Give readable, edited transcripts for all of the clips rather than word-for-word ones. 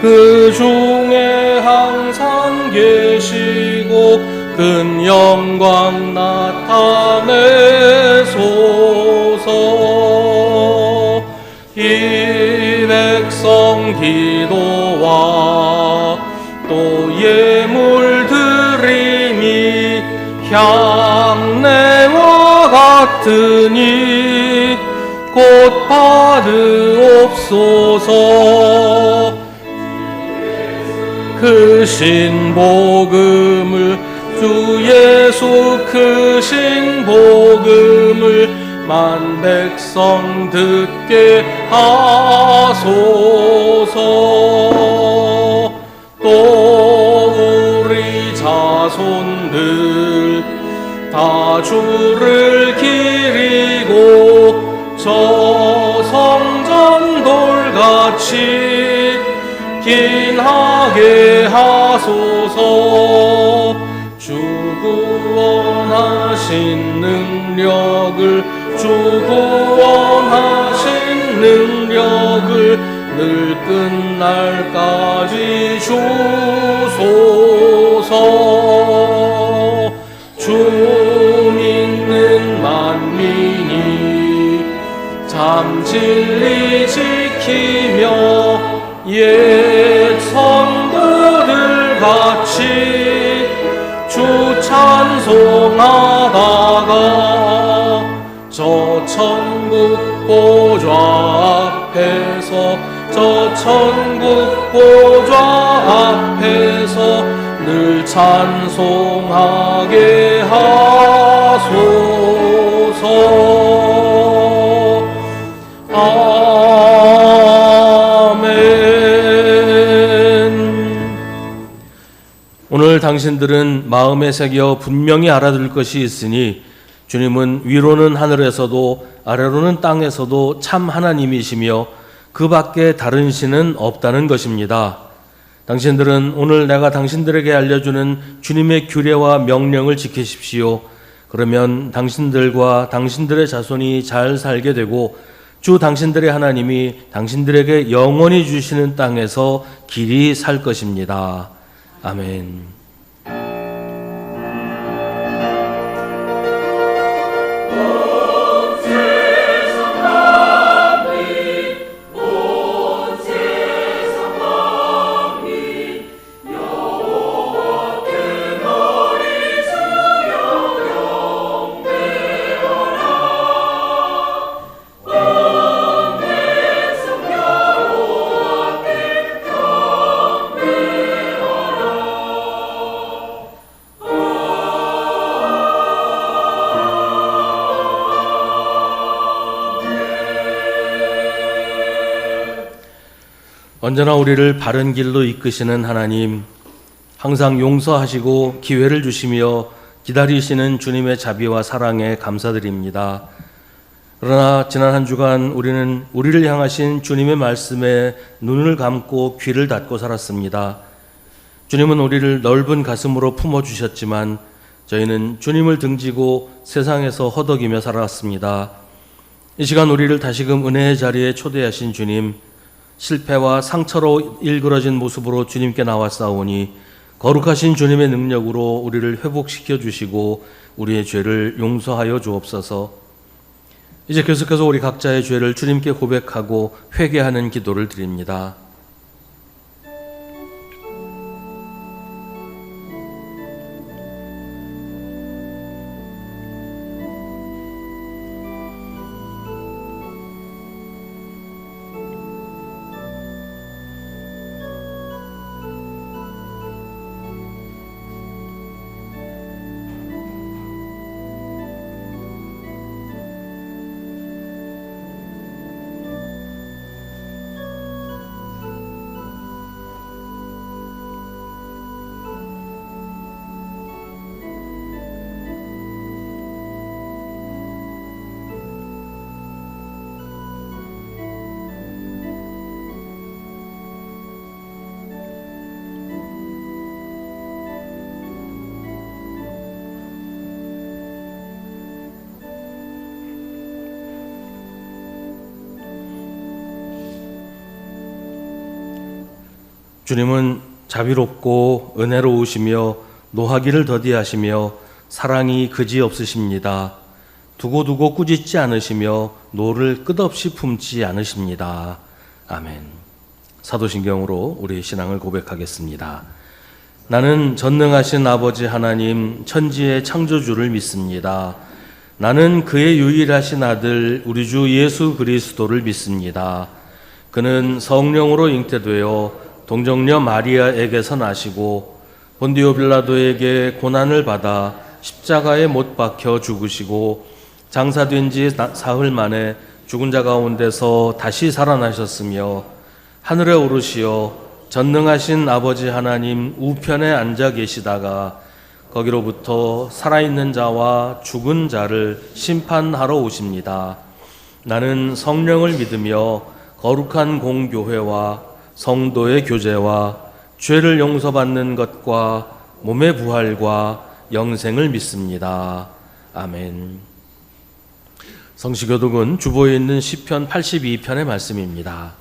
그 중에 항상 계시고 큰 영광 나타내소서. 이 백성 기도와 또 예물 드림이 향내와 같으니 곧 받으옵소서. 크신 복음을 주 예수 크신 복음을 만 백성 듣게 하소서. 또 우리 자손들 다 주를 기리고 저 성전 돌같이 긴하게 하소서. 주 구원하신 능력을 주 구원하신 능력을 늘 끝날까지 주소서. 주 믿는 만민이 참 진리 지키며 옛 성도들 같이 주 찬송하다가 저 천국 보좌 앞에서 저 천국 보좌 앞에서 늘 찬송하게 하소서. 오늘 당신들은 마음에 새겨 분명히 알아둘 것이 있으니 주님은 위로는 하늘에서도 아래로는 땅에서도 참 하나님이시며 그 밖에 다른 신은 없다는 것입니다. 당신들은 오늘 내가 당신들에게 알려주는 주님의 규례와 명령을 지키십시오. 그러면 당신들과 당신들의 자손이 잘 살게 되고 주 당신들의 하나님이 당신들에게 영원히 주시는 땅에서 길이 살 것입니다. 아멘. 언제나 우리를 바른 길로 이끄시는 하나님, 항상 용서하시고 기회를 주시며 기다리시는 주님의 자비와 사랑에 감사드립니다. 그러나 지난 한 주간 우리는 우리를 향하신 주님의 말씀에 눈을 감고 귀를 닫고 살았습니다. 주님은 우리를 넓은 가슴으로 품어주셨지만 저희는 주님을 등지고 세상에서 허덕이며 살았습니다. 이 시간 우리를 다시금 은혜의 자리에 초대하신 주님, 실패와 상처로 일그러진 모습으로 주님께 나왔사오니 거룩하신 주님의 능력으로 우리를 회복시켜 주시고 우리의 죄를 용서하여 주옵소서. 이제 계속해서 우리 각자의 죄를 주님께 고백하고 회개하는 기도를 드립니다. 주님은 자비롭고 은혜로우시며 노하기를 더디하시며 사랑이 그지없으십니다. 두고두고 꾸짖지 않으시며 노를 끝없이 품지 않으십니다. 아멘. 사도신경으로 우리 신앙을 고백하겠습니다. 나는 전능하신 아버지 하나님 천지의 창조주를 믿습니다. 나는 그의 유일하신 아들 우리 주 예수 그리스도를 믿습니다. 그는 성령으로 잉태되어 동정녀 마리아에게서 나시고 본디오 빌라도에게 고난을 받아 십자가에 못 박혀 죽으시고 장사된 지 사흘 만에 죽은 자 가운데서 다시 살아나셨으며 하늘에 오르시어 전능하신 아버지 하나님 우편에 앉아 계시다가 거기로부터 살아있는 자와 죽은 자를 심판하러 오십니다. 나는 성령을 믿으며 거룩한 공교회와 성도의 교제와 죄를 용서받는 것과 몸의 부활과 영생을 믿습니다. 아멘. 성시교독은 주보에 있는 시편 82편의 말씀입니다.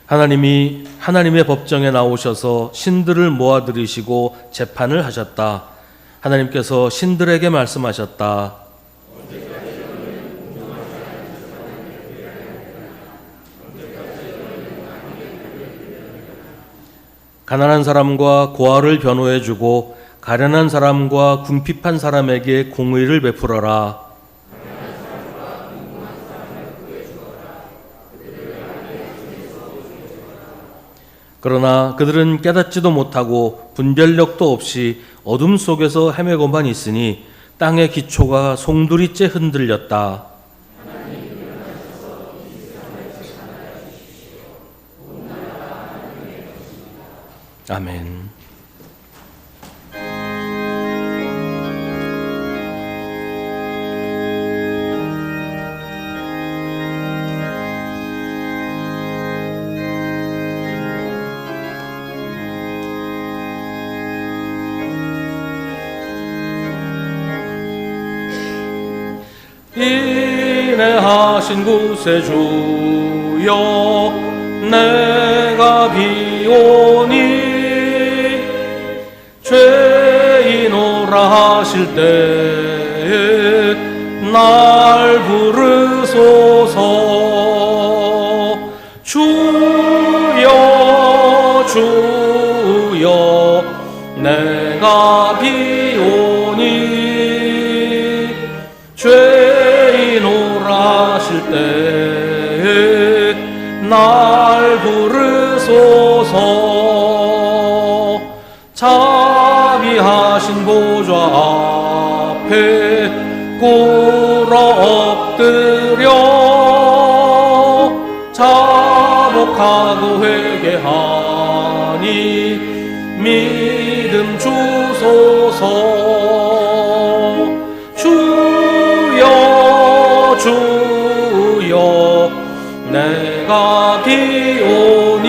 하나님이 하나님의 법정에 나오셔서 신들을 모아 들이시고 재판을 하셨다. 하나님께서 신들에게 말씀하셨다. 가난한 사람과 고아를 변호해주고 가련한 사람과 궁핍한 사람에게 공의를 베풀어라. 그러나 그들은 깨닫지도 못하고 분별력도 없이 어둠 속에서 헤매고만 있으니 땅의 기초가 송두리째 흔들렸다. 아멘. 인내하신 구세주여 내가 비오니 죄인오라 하실 때에 날 부르소서. 주여 주여 내가 비오니 죄인오라 하실 때에 날 부르소서. 자비하신 보좌 앞에 꿇어 엎드려 자복하고 회개하니 믿음 주소서. 주여 주여 내가 비오니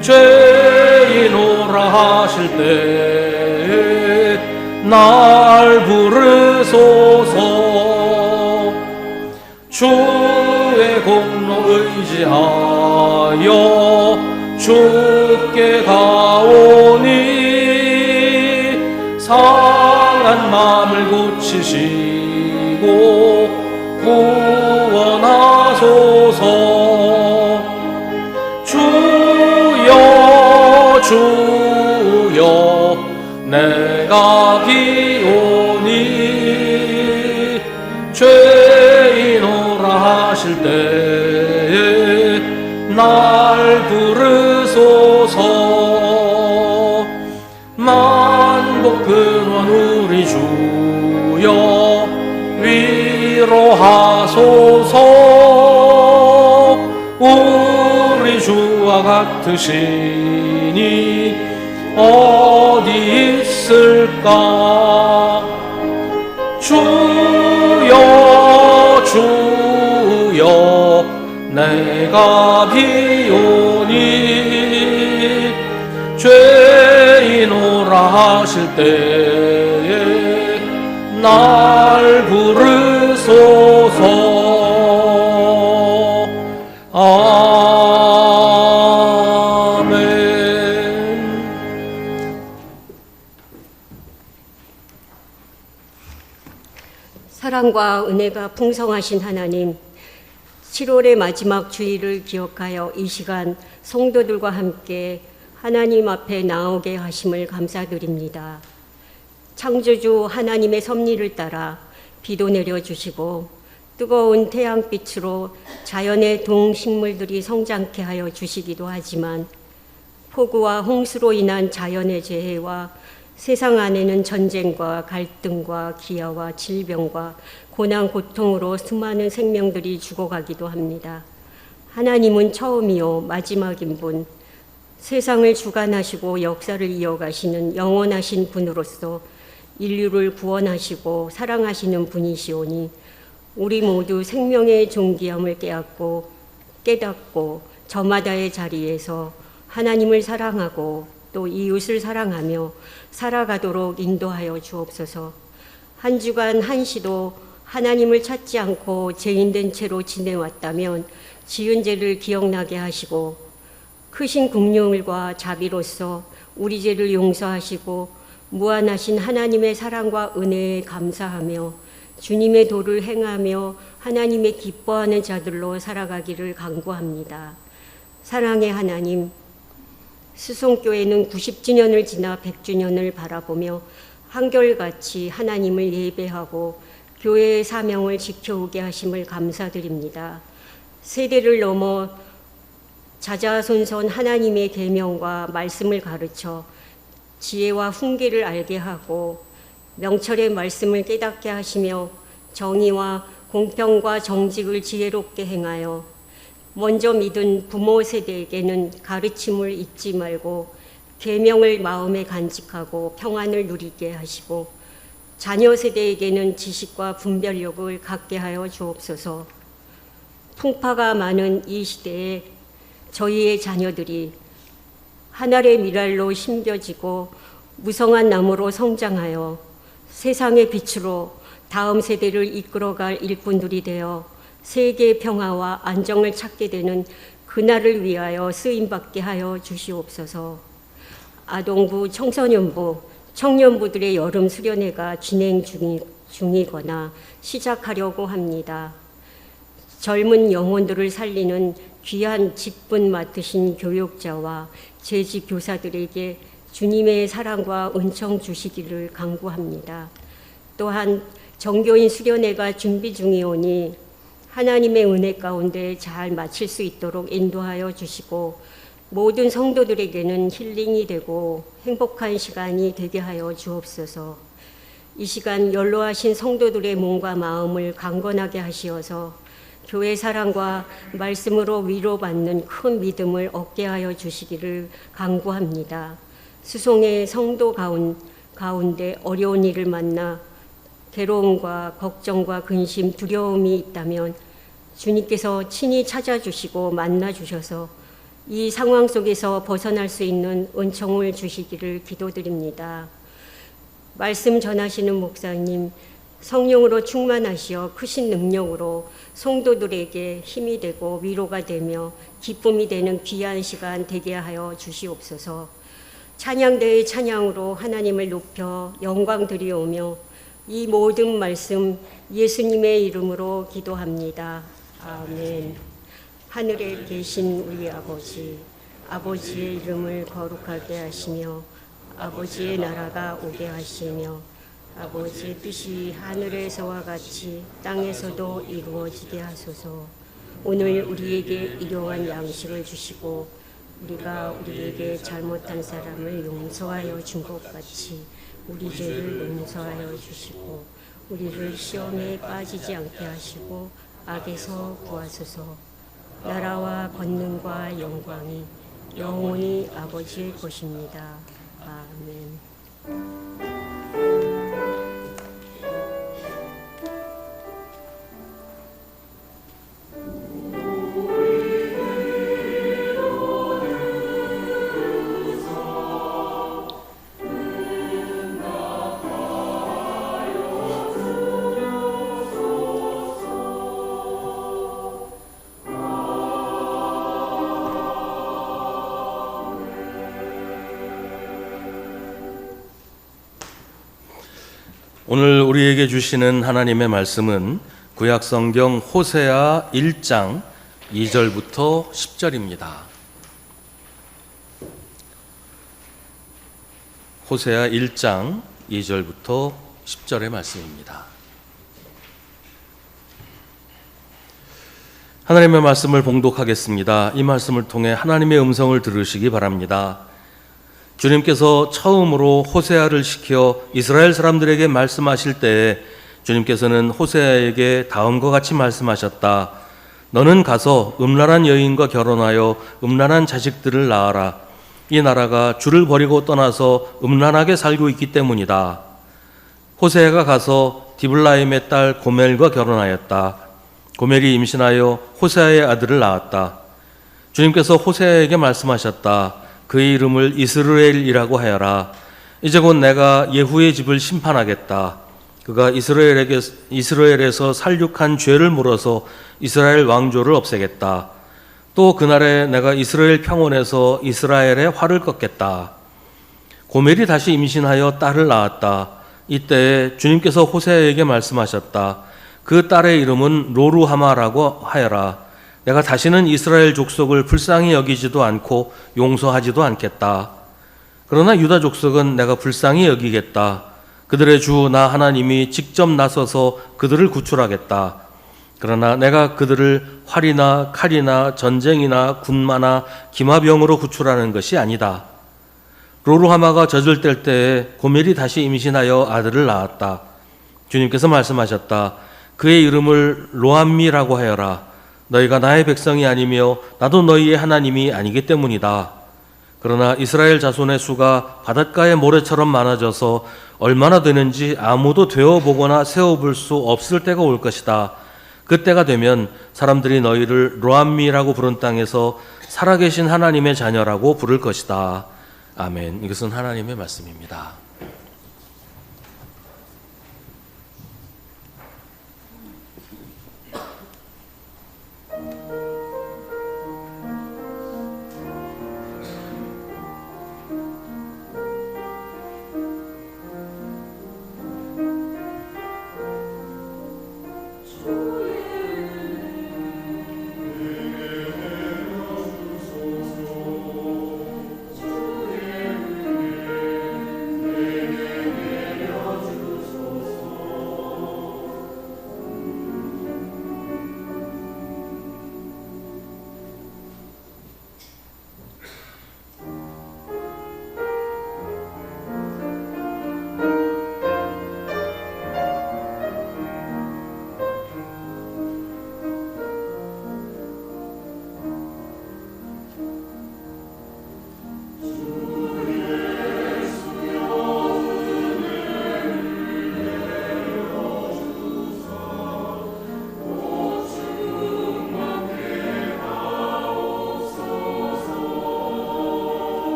죄인오라 하실 때에 날 부르소서. 주의 공로 의지하여 주께 가오니 상한 마음을 고치시고 구원하소서. 주여 주여 내가 비오니 죄인오라 하실 때에 날 부르소서. 만복 근원 우리 주여 위로하소서. 우리 주와 같으시니 어디 있을까. 주여 주여 내가 비오니 죄인오라 하실 때에 날 부르소서. 사랑과 은혜가 풍성하신 하나님, 7월의 마지막 주일을 기억하여 이 시간 성도들과 함께 하나님 앞에 나오게 하심을 감사드립니다. 창조주 하나님의 섭리를 따라 비도 내려주시고 뜨거운 태양빛으로 자연의 동식물들이 성장케 하여 주시기도 하지만 폭우와 홍수로 인한 자연의 재해와 세상 안에는 전쟁과 갈등과 기아와 질병과 고난 고통으로 수많은 생명들이 죽어가기도 합니다. 하나님은 처음이요 마지막인 분, 세상을 주관하시고 역사를 이어가시는 영원하신 분으로서 인류를 구원하시고 사랑하시는 분이시오니 우리 모두 생명의 존귀함을 깨닫고 저마다의 자리에서 하나님을 사랑하고 또 이웃을 사랑하며 살아가도록 인도하여 주옵소서. 한 주간 한시도 하나님을 찾지 않고 죄인된 채로 지내왔다면 지은 죄를 기억나게 하시고 크신 긍휼과 자비로서 우리 죄를 용서하시고 무한하신 하나님의 사랑과 은혜에 감사하며 주님의 도를 행하며 하나님의 기뻐하는 자들로 살아가기를 간구합니다. 사랑의 하나님, 수송교회는 90주년을 지나 100주년을 바라보며 한결같이 하나님을 예배하고 교회의 사명을 지켜오게 하심을 감사드립니다. 세대를 넘어 자자손손 하나님의 계명과 말씀을 가르쳐 지혜와 훈계를 알게 하고 명철의 말씀을 깨닫게 하시며 정의와 공평과 정직을 지혜롭게 행하여 먼저 믿은 부모 세대에게는 가르침을 잊지 말고 계명을 마음에 간직하고 평안을 누리게 하시고 자녀 세대에게는 지식과 분별력을 갖게 하여 주옵소서. 풍파가 많은 이 시대에 저희의 자녀들이 하늘의 미랄로 심겨지고 무성한 나무로 성장하여 세상의 빛으로 다음 세대를 이끌어갈 일꾼들이 되어 세계의 평화와 안정을 찾게 되는 그날을 위하여 쓰임받게 하여 주시옵소서. 아동부, 청소년부, 청년부들의 여름 수련회가 진행 중이거나 시작하려고 합니다. 젊은 영혼들을 살리는 귀한 직분 맡으신 교육자와 재직 교사들에게 주님의 사랑과 은총 주시기를 간구합니다. 또한 정교인 수련회가 준비 중이오니 하나님의 은혜 가운데 잘 마칠 수 있도록 인도하여 주시고 모든 성도들에게는 힐링이 되고 행복한 시간이 되게 하여 주옵소서. 이 시간 연로하신 성도들의 몸과 마음을 강건하게 하시어서 교회 사랑과 말씀으로 위로받는 큰 믿음을 얻게 하여 주시기를 간구합니다. 수송의 성도 가운데 어려운 일을 만나 괴로움과 걱정과 근심, 두려움이 있다면 주님께서 친히 찾아주시고 만나주셔서 이 상황 속에서 벗어날 수 있는 은총을 주시기를 기도드립니다. 말씀 전하시는 목사님, 성령으로 충만하시어 크신 능력으로 성도들에게 힘이 되고 위로가 되며 기쁨이 되는 귀한 시간 되게 하여 주시옵소서. 찬양대의 찬양으로 하나님을 높여 영광 드리오며 이 모든 말씀 예수님의 이름으로 기도합니다. 아멘. 하늘에 계신 우리 아버지, 아버지의 이름을 거룩하게 하시며 아버지의 나라가 오게 하시며 아버지의 뜻이 하늘에서와 같이 땅에서도 이루어지게 하소서. 오늘 우리에게 일용할 양식을 주시고 우리가 우리에게 잘못한 사람을 용서하여 준 것 같이 우리 죄를 용서하여 주시고 우리를 시험에 빠지지 않게 하시고 악에서 구하소서. 나라와 권능과 영광이 영원히 아버지의 것입니다. 아멘. 오늘 우리에게 주시는 하나님의 말씀은 구약성경 호세아 1장 2절부터 10절입니다. 호세아 1장 2절부터 10절의 말씀입니다. 하나님의 말씀을 봉독하겠습니다. 이 말씀을 통해 하나님의 음성을 들으시기 바랍니다. 주님께서 처음으로 호세아를 시켜 이스라엘 사람들에게 말씀하실 때에 주님께서는 호세아에게 다음과 같이 말씀하셨다. 너는 가서 음란한 여인과 결혼하여 음란한 자식들을 낳아라. 이 나라가 주를 버리고 떠나서 음란하게 살고 있기 때문이다. 호세아가 가서 디블라임의 딸 고멜과 결혼하였다. 고멜이 임신하여 호세아의 아들을 낳았다. 주님께서 호세아에게 말씀하셨다. 그의 이름을 이스라엘이라고 하여라. 이제 곧 내가 예후의 집을 심판하겠다. 그가 이스라엘에서 살육한 죄를 물어서 이스라엘 왕조를 없애겠다. 또 그날에 내가 이스라엘 평원에서 이스라엘의 활을 꺾겠다. 고멜이 다시 임신하여 딸을 낳았다. 이때 주님께서 호세아에게 말씀하셨다. 그 딸의 이름은 로루하마라고 하여라. 내가 다시는 이스라엘 족속을 불쌍히 여기지도 않고 용서하지도 않겠다. 그러나 유다 족속은 내가 불쌍히 여기겠다. 그들의 주 나 하나님이 직접 나서서 그들을 구출하겠다. 그러나 내가 그들을 활이나 칼이나 전쟁이나 군마나 기마병으로 구출하는 것이 아니다. 로루하마가 젖을 뗄 때에 고멜이 다시 임신하여 아들을 낳았다. 주님께서 말씀하셨다. 그의 이름을 로암미라고 하여라. 너희가 나의 백성이 아니며 나도 너희의 하나님이 아니기 때문이다. 그러나 이스라엘 자손의 수가 바닷가의 모래처럼 많아져서 얼마나 되는지 아무도 되어보거나 세어볼 수 없을 때가 올 것이다. 그때가 되면 사람들이 너희를 로암미라고 부른 땅에서 살아계신 하나님의 자녀라고 부를 것이다. 아멘. 이것은 하나님의 말씀입니다.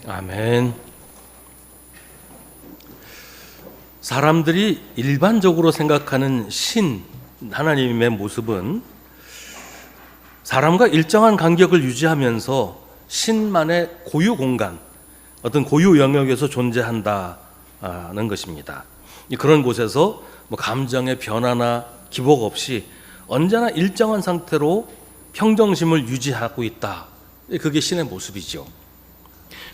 아멘. 사람들이 일반적으로 생각하는 신, 하나님의 모습은 사람과 일정한 간격을 유지하면서 신만의 고유 공간, 어떤 고유 영역에서 존재한다는 것입니다. 그런 곳에서 감정의 변화나 기복 없이 언제나 일정한 상태로 평정심을 유지하고 있다. 그게 신의 모습이죠.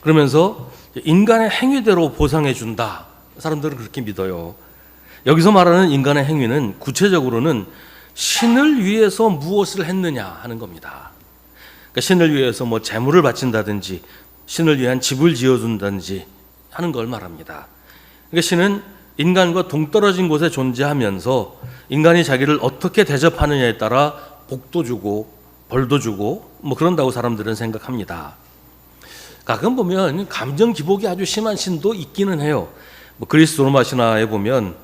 그러면서 인간의 행위대로 보상해 준다. 사람들은 그렇게 믿어요. 여기서 말하는 인간의 행위는 구체적으로는 신을 위해서 무엇을 했느냐 하는 겁니다. 그러니까 신을 위해서 재물을 바친다든지 신을 위한 집을 지어준다든지 하는 걸 말합니다. 그러니까 신은 인간과 동떨어진 곳에 존재하면서 인간이 자기를 어떻게 대접하느냐에 따라 복도 주고 벌도 주고 그런다고 사람들은 생각합니다. 가끔 보면 감정 기복이 아주 심한 신도 있기는 해요. 그리스 로마 신화에 보면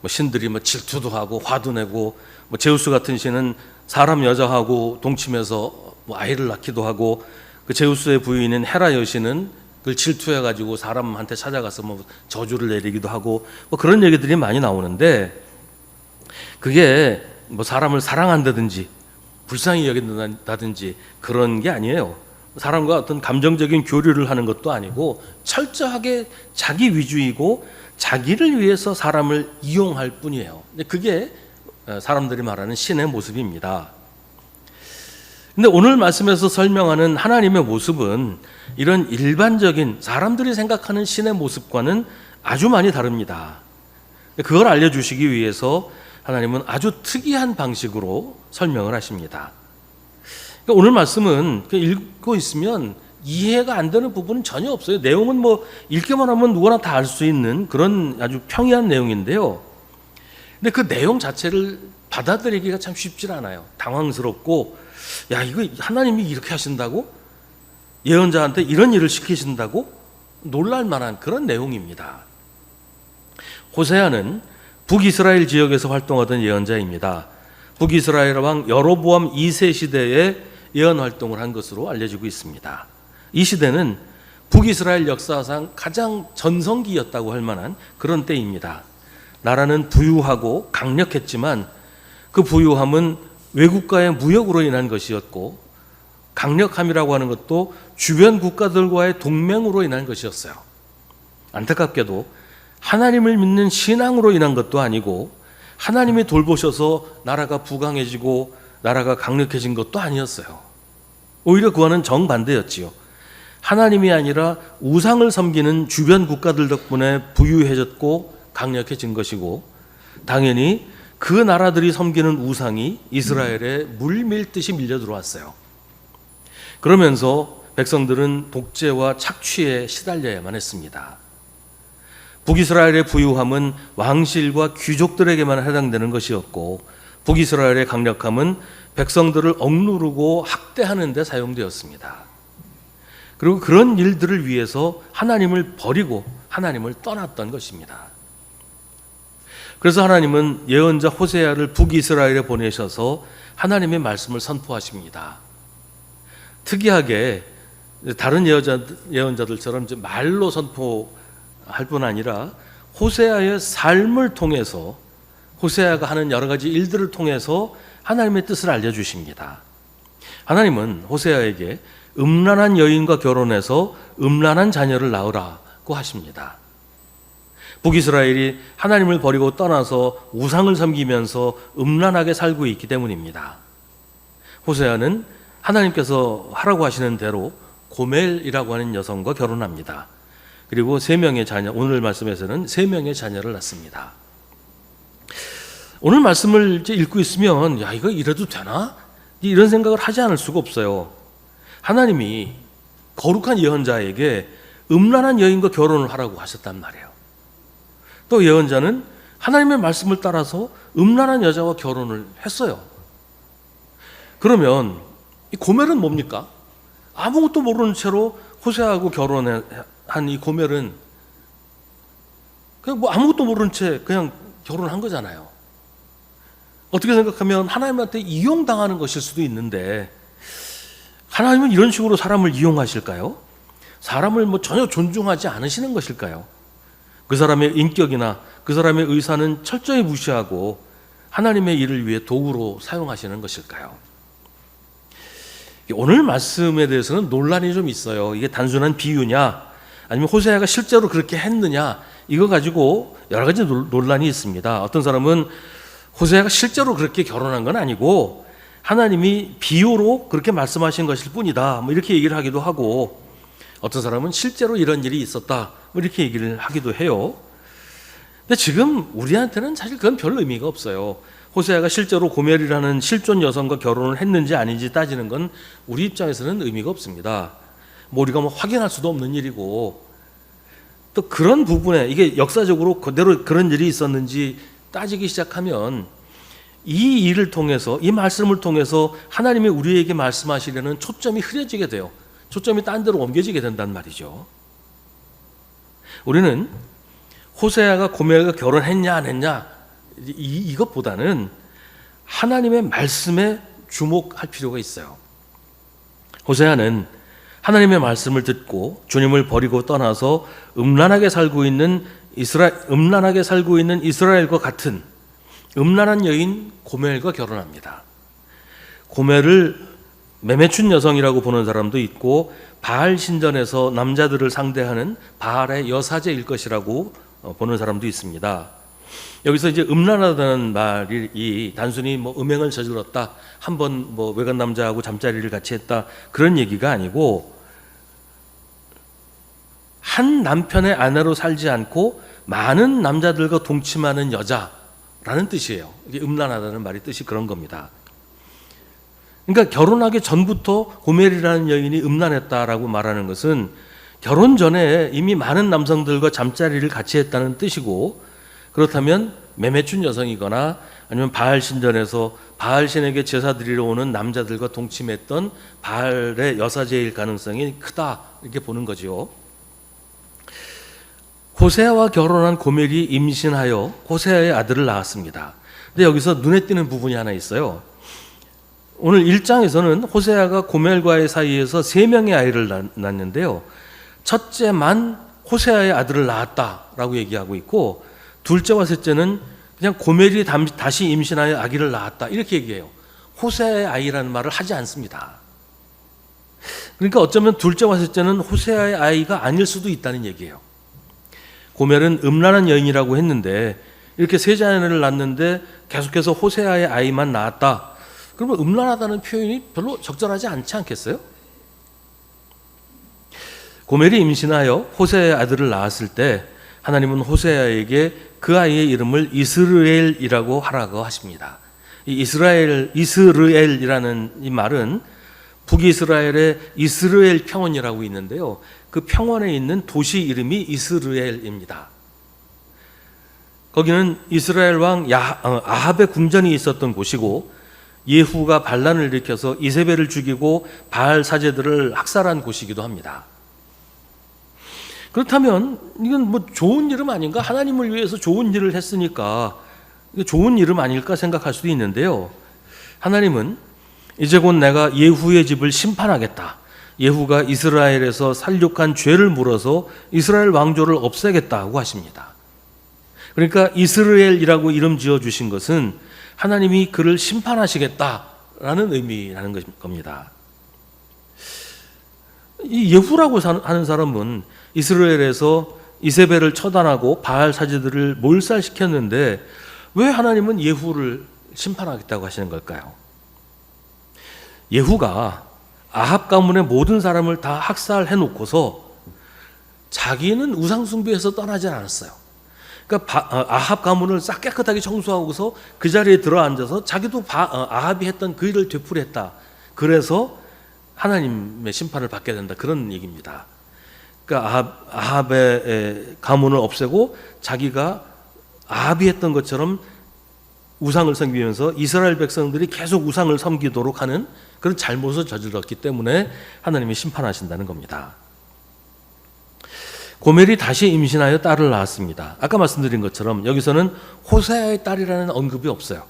신들이 질투도 하고 화도 내고 제우스 같은 신은 사람 여자하고 동침해서 아이를 낳기도 하고 그 제우스의 부인인 헤라 여신은 그걸 질투해 가지고 사람한테 찾아가서 저주를 내리기도 하고 그런 얘기들이 많이 나오는데 그게 사람을 사랑한다든지 불쌍히 여긴다든지 그런 게 아니에요. 사람과 어떤 감정적인 교류를 하는 것도 아니고 철저하게 자기 위주이고 자기를 위해서 사람을 이용할 뿐이에요. 그게 사람들이 말하는 신의 모습입니다. 근데 오늘 말씀에서 설명하는 하나님의 모습은 이런 일반적인 사람들이 생각하는 신의 모습과는 아주 많이 다릅니다. 그걸 알려주시기 위해서 하나님은 아주 특이한 방식으로 설명을 하십니다. 오늘 말씀은 읽고 있으면 이해가 안 되는 부분은 전혀 없어요. 내용은 읽기만 하면 누구나 다 알 수 있는 그런 아주 평이한 내용인데요. 근데 그 내용 자체를 받아들이기가 참 쉽지 않아요. 당황스럽고, 야, 이거 하나님이 이렇게 하신다고? 예언자한테 이런 일을 시키신다고? 놀랄 만한 그런 내용입니다. 호세아는 북이스라엘 지역에서 활동하던 예언자입니다. 북이스라엘 왕 여로보암 2세 시대에 예언 활동을 한 것으로 알려지고 있습니다. 이 시대는 북이스라엘 역사상 가장 전성기였다고 할 만한 그런 때입니다. 나라는 부유하고 강력했지만 그 부유함은 외국과의 무역으로 인한 것이었고 강력함이라고 하는 것도 주변 국가들과의 동맹으로 인한 것이었어요. 안타깝게도 하나님을 믿는 신앙으로 인한 것도 아니고 하나님이 돌보셔서 나라가 부강해지고 나라가 강력해진 것도 아니었어요. 오히려 그와는 정반대였지요. 하나님이 아니라 우상을 섬기는 주변 국가들 덕분에 부유해졌고 강력해진 것이고 당연히 그 나라들이 섬기는 우상이 이스라엘에 물 밀듯이 밀려 들어왔어요. 그러면서 백성들은 독재와 착취에 시달려야만 했습니다. 북이스라엘의 부유함은 왕실과 귀족들에게만 해당되는 것이었고 북이스라엘의 강력함은 백성들을 억누르고 학대하는 데 사용되었습니다. 그리고 그런 일들을 위해서 하나님을 버리고 하나님을 떠났던 것입니다. 그래서 하나님은 예언자 호세아를 북이스라엘에 보내셔서 하나님의 말씀을 선포하십니다. 특이하게 다른 예언자들처럼 이제 말로 선포할 뿐 아니라 호세아의 삶을 통해서 호세아가 하는 여러 가지 일들을 통해서 하나님의 뜻을 알려주십니다. 하나님은 호세아에게 음란한 여인과 결혼해서 음란한 자녀를 낳으라고 하십니다. 북이스라엘이 하나님을 버리고 떠나서 우상을 섬기면서 음란하게 살고 있기 때문입니다. 호세아는 하나님께서 하라고 하시는 대로 고멜이라고 하는 여성과 결혼합니다. 그리고 3명의 자녀, 오늘 말씀에서는 3명의 자녀를 낳습니다. 오늘 말씀을 이제 읽고 있으면 야, 이거 이래도 되나? 이런 생각을 하지 않을 수가 없어요. 하나님이 거룩한 예언자에게 음란한 여인과 결혼을 하라고 하셨단 말이에요. 또 예언자는 하나님의 말씀을 따라서 음란한 여자와 결혼을 했어요. 그러면 이 고멜은 뭡니까? 아무것도 모르는 채로 호세아하고 결혼한 이 고멜은 그냥 아무것도 모르는 채 그냥 결혼한 거잖아요. 어떻게 생각하면 하나님한테 이용당하는 것일 수도 있는데 하나님은 이런 식으로 사람을 이용하실까요? 사람을 전혀 존중하지 않으시는 것일까요? 그 사람의 인격이나 그 사람의 의사는 철저히 무시하고 하나님의 일을 위해 도구로 사용하시는 것일까요? 오늘 말씀에 대해서는 논란이 좀 있어요. 이게 단순한 비유냐 아니면 호세아가 실제로 그렇게 했느냐, 이거 가지고 여러 가지 논란이 있습니다. 어떤 사람은 호세아가 실제로 그렇게 결혼한 건 아니고 하나님이 비유로 그렇게 말씀하신 것일 뿐이다, 이렇게 얘기를 하기도 하고, 어떤 사람은 실제로 이런 일이 있었다, 이렇게 얘기를 하기도 해요. 근데 지금 우리한테는 사실 그건 별 의미가 없어요. 호세아가 실제로 고멜이라는 실존 여성과 결혼을 했는지 아닌지 따지는 건 우리 입장에서는 의미가 없습니다. 우리가 확인할 수도 없는 일이고, 또 그런 부분에 이게 역사적으로 그대로 그런 일이 있었는지 따지기 시작하면 이 일을 통해서, 이 말씀을 통해서 하나님이 우리에게 말씀하시려는 초점이 흐려지게 돼요. 초점이 딴 데로 옮겨지게 된단 말이죠. 우리는 호세아가 고멜과 결혼했냐 안 했냐 이것보다는 하나님의 말씀에 주목할 필요가 있어요. 호세아는 하나님의 말씀을 듣고 주님을 버리고 떠나서 음란하게 살고 있는 이스라엘과 같은 음란한 여인 고멜과 결혼합니다. 고멜을 매매춘 여성이라고 보는 사람도 있고, 바알 신전에서 남자들을 상대하는 바알의 여사제일 것이라고 보는 사람도 있습니다. 여기서 이제 음란하다는 말이 단순히 음행을 저질렀다, 한번 외간 남자하고 잠자리를 같이 했다, 그런 얘기가 아니고, 한 남편의 아내로 살지 않고 많은 남자들과 동침하는 여자라는 뜻이에요. 이게 음란하다는 말이 뜻이 그런 겁니다. 그러니까 결혼하기 전부터 고멜이라는 여인이 음란했다라고 말하는 것은 결혼 전에 이미 많은 남성들과 잠자리를 같이 했다는 뜻이고, 그렇다면 매매춘 여성이거나 아니면 바알 신전에서 바알 신에게 제사 드리러 오는 남자들과 동침했던 바알의 여사제일 가능성이 크다, 이렇게 보는 거죠. 호세아와 결혼한 고멜이 임신하여 호세아의 아들을 낳았습니다. 근데 여기서 눈에 띄는 부분이 하나 있어요. 오늘 1장에서는 호세아가 고멜과의 사이에서 3명의 아이를 낳았는데요, 첫째만 호세아의 아들을 낳았다라고 얘기하고 있고, 둘째와 셋째는 그냥 고멜이 다시 임신하여 아기를 낳았다, 이렇게 얘기해요. 호세아의 아이라는 말을 하지 않습니다. 그러니까 어쩌면 둘째와 셋째는 호세아의 아이가 아닐 수도 있다는 얘기예요. 고멜은 음란한 여인이라고 했는데 이렇게 세 자녀를 낳았는데 계속해서 호세아의 아이만 낳았다, 그러면 음란하다는 표현이 별로 적절하지 않지 않겠어요? 고멜이 임신하여 호세아의 아들을 낳았을 때 하나님은 호세아에게 그 아이의 이름을 이스르엘이라고 하라고 하십니다. 이 이스라엘이라는 이 말은 북이스라엘의 이스라엘 평원이라고 있는데요, 그 평원에 있는 도시 이름이 이스라엘입니다. 거기는 이스라엘 왕 아합의 궁전이 있었던 곳이고, 예후가 반란을 일으켜서 이세벨을 죽이고 바알 사제들을 학살한 곳이기도 합니다. 그렇다면 이건 좋은 이름 아닌가? 하나님을 위해서 좋은 일을 했으니까 좋은 이름 아닐까 생각할 수도 있는데요, 하나님은 이제 곧 내가 예후의 집을 심판하겠다, 예후가 이스라엘에서 살육한 죄를 물어서 이스라엘 왕조를 없애겠다고 하십니다. 그러니까 이스라엘이라고 이름 지어주신 것은 하나님이 그를 심판하시겠다라는 의미라는 겁니다. 이 예후라고 하는 사람은 이스라엘에서 이세벨을 처단하고 바알 사제들을 몰살시켰는데 왜 하나님은 예후를 심판하겠다고 하시는 걸까요? 예후가 아합 가문의 모든 사람을 다 학살해 놓고서 자기는 우상 숭배에서 떠나지 않았어요. 그러니까 아합 가문을 싹 깨끗하게 청소하고서 그 자리에 들어앉아서 자기도 아합이 했던 그 일을 되풀이했다. 그래서 하나님의 심판을 받게 된다, 그런 얘기입니다. 그러니까 아합의 가문을 없애고 자기가 아합이 했던 것처럼 우상을 섬기면서 이스라엘 백성들이 계속 우상을 섬기도록 하는 그런 잘못을 저질렀기 때문에 하나님이 심판하신다는 겁니다. 고멜이 다시 임신하여 딸을 낳았습니다. 아까 말씀드린 것처럼 여기서는 호세아의 딸이라는 언급이 없어요.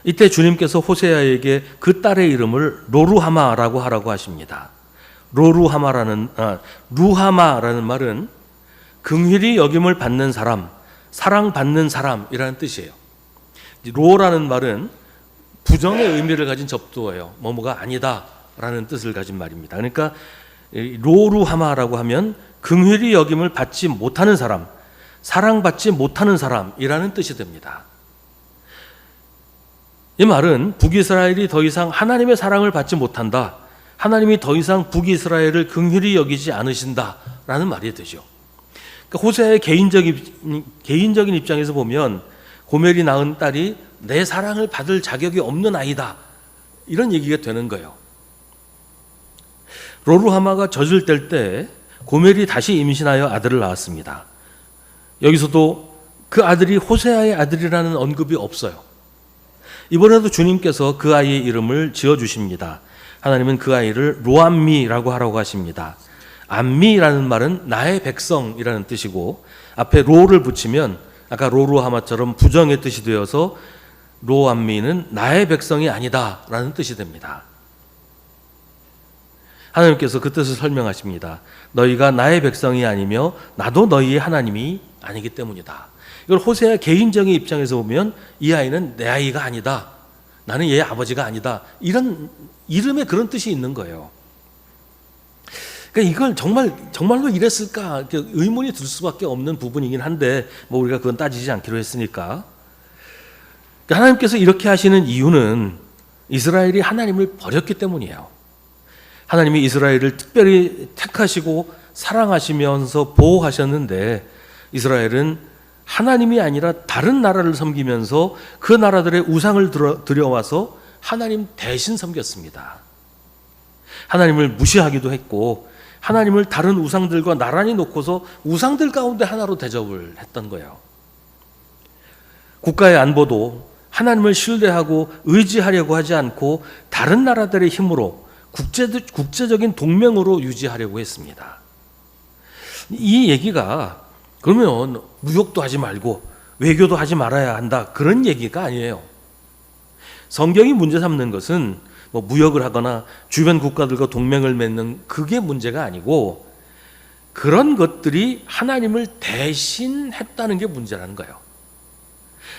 이때 주님께서 호세아에게 그 딸의 이름을 로루하마라고 하라고 하십니다. 루하마라는 말은 긍휼히 여김을 받는 사람, 사랑받는 사람이라는 뜻이에요. 로라는 말은 부정의 의미를 가진 접두어예요. 뭐뭐가 아니다라는 뜻을 가진 말입니다. 그러니까 로루하마라고 하면 긍휼히 여김을 받지 못하는 사람, 사랑받지 못하는 사람이라는 뜻이 됩니다. 이 말은 북이스라엘이 더 이상 하나님의 사랑을 받지 못한다, 하나님이 더 이상 북이스라엘을 긍휼히 여기지 않으신다라는 말이 되죠. 그러니까 호세아의 개인적인 입장에서 보면 고멜이 낳은 딸이 내 사랑을 받을 자격이 없는 아이다, 이런 얘기가 되는 거예요. 로루하마가 젖을 뗄 때 고멜이 다시 임신하여 아들을 낳았습니다. 여기서도 그 아들이 호세아의 아들이라는 언급이 없어요. 이번에도 주님께서 그 아이의 이름을 지어주십니다. 하나님은 그 아이를 로암미라고 하라고 하십니다. 암미라는 말은 나의 백성이라는 뜻이고, 앞에 로를 붙이면 아까 로루하마처럼 부정의 뜻이 되어서 로암미는 나의 백성이 아니다라는 뜻이 됩니다. 하나님께서 그 뜻을 설명하십니다. 너희가 나의 백성이 아니며 나도 너희의 하나님이 아니기 때문이다. 이걸 호세아 개인적인 입장에서 보면 이 아이는 내 아이가 아니다, 나는 얘의 아버지가 아니다, 이런 이름에 그런 뜻이 있는 거예요. 그러니까 이걸 정말로 이랬을까 의문이 들 수밖에 없는 부분이긴 한데, 뭐 우리가 그건 따지지 않기로 했으니까. 그러니까 하나님께서 이렇게 하시는 이유는 이스라엘이 하나님을 버렸기 때문이에요. 하나님이 이스라엘을 특별히 택하시고 사랑하시면서 보호하셨는데, 이스라엘은 하나님이 아니라 다른 나라를 섬기면서 그 나라들의 우상을 들여와서 하나님 대신 섬겼습니다. 하나님을 무시하기도 했고, 하나님을 다른 우상들과 나란히 놓고서 우상들 가운데 하나로 대접을 했던 거예요. 국가의 안보도 하나님을 신뢰하고 의지하려고 하지 않고 다른 나라들의 힘으로 국제적인 동맹으로 유지하려고 했습니다. 이 얘기가 그러면 무역도 하지 말고 외교도 하지 말아야 한다, 그런 얘기가 아니에요. 성경이 문제 삼는 것은 뭐 무역을 하거나 주변 국가들과 동맹을 맺는 그게 문제가 아니고, 그런 것들이 하나님을 대신했다는 게 문제라는 거예요.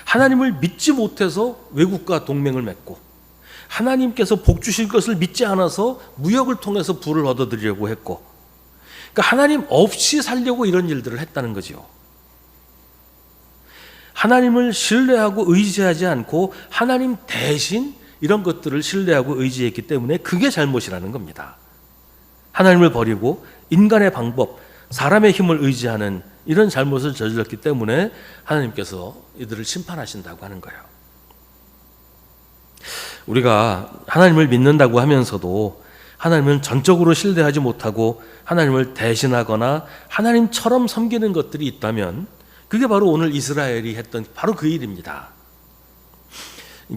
하나님을 믿지 못해서 외국과 동맹을 맺고, 하나님께서 복 주실 것을 믿지 않아서 무역을 통해서 부를 얻어들이려고 했고, 그러니까 하나님 없이 살려고 이런 일들을 했다는 거죠. 하나님을 신뢰하고 의지하지 않고 하나님 대신 이런 것들을 신뢰하고 의지했기 때문에 그게 잘못이라는 겁니다. 하나님을 버리고 인간의 방법, 사람의 힘을 의지하는 이런 잘못을 저질렀기 때문에 하나님께서 이들을 심판하신다고 하는 거예요. 우리가 하나님을 믿는다고 하면서도 하나님을 전적으로 신뢰하지 못하고 하나님을 대신하거나 하나님처럼 섬기는 것들이 있다면, 그게 바로 오늘 이스라엘이 했던 바로 그 일입니다.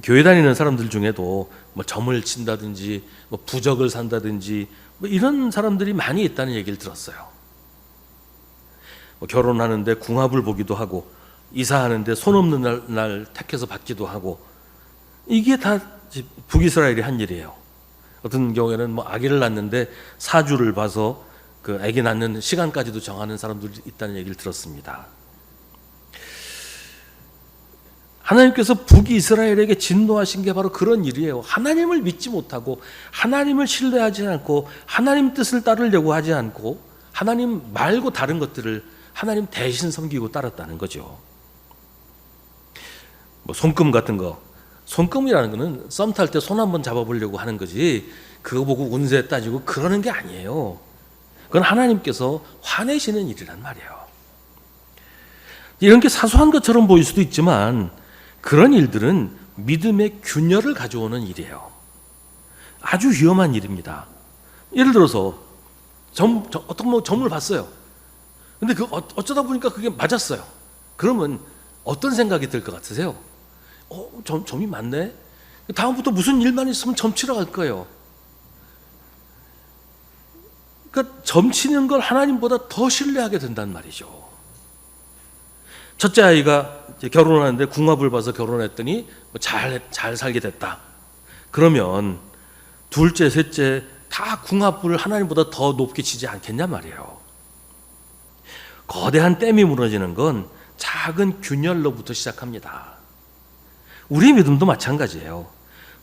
교회 다니는 사람들 중에도 뭐 점을 친다든지 뭐 부적을 산다든지 뭐 이런 사람들이 많이 있다는 얘기를 들었어요. 뭐 결혼하는데 궁합을 보기도 하고, 이사하는데 손 없는 날 택해서 받기도 하고, 이게 다 북이스라엘이 한 일이에요. 어떤 경우에는 뭐 아기를 낳는데 사주를 봐서 그 아기 낳는 시간까지도 정하는 사람들이 있다는 얘기를 들었습니다. 하나님께서 북이스라엘에게 진노하신 게 바로 그런 일이에요. 하나님을 믿지 못하고 하나님을 신뢰하지 않고 하나님 뜻을 따르려고 하지 않고 하나님 말고 다른 것들을 하나님 대신 섬기고 따랐다는 거죠. 뭐 손금 같은 거, 손금이라는 거는 썸 탈 때 손 한번 잡아보려고 하는 거지, 그거 보고 운세 따지고 그러는 게 아니에요. 그건 하나님께서 화내시는 일이란 말이에요. 이런 게 사소한 것처럼 보일 수도 있지만 그런 일들은 믿음의 균열을 가져오는 일이에요. 아주 위험한 일입니다. 예를 들어서 어떤 점을 봤어요. 근데 어쩌다 보니까 그게 맞았어요. 그러면 어떤 생각이 들 것 같으세요? 점이 맞네? 다음부터 무슨 일만 있으면 점 치러 갈 거예요. 그러니까 점 치는 걸 하나님보다 더 신뢰하게 된단 말이죠. 첫째 아이가 결혼하는데 궁합을 봐서 결혼했더니 잘 살게 됐다. 그러면 둘째, 셋째 다 궁합을 하나님보다 더 높게 치지 않겠냐 말이에요. 거대한 댐이 무너지는 건 작은 균열로부터 시작합니다. 우리 믿음도 마찬가지예요.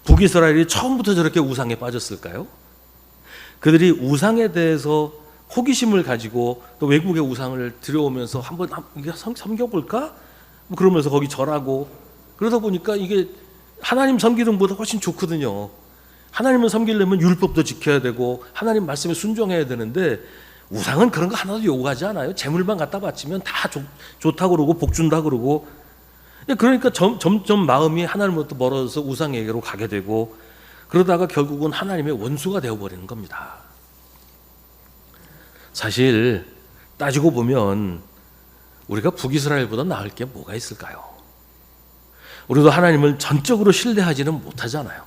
북이스라엘이 처음부터 저렇게 우상에 빠졌을까요? 그들이 우상에 대해서 호기심을 가지고 또 외국의 우상을 들여오면서 한번 섬겨볼까? 뭐 그러면서 거기 절하고 그러다 보니까 이게 하나님 섬기는 것보다 훨씬 좋거든요. 하나님을 섬기려면 율법도 지켜야 되고 하나님 말씀에 순종해야 되는데 우상은 그런 거 하나도 요구하지 않아요. 재물만 갖다 바치면 다 좋다고 그러고 복 준다 그러고. 그러니까 점점 마음이 하나님으로부터 멀어져서 우상에게로 가게 되고 그러다가 결국은 하나님의 원수가 되어버리는 겁니다. 사실 따지고 보면 우리가 북이스라엘보다 나을 게 뭐가 있을까요? 우리도 하나님을 전적으로 신뢰하지는 못하잖아요.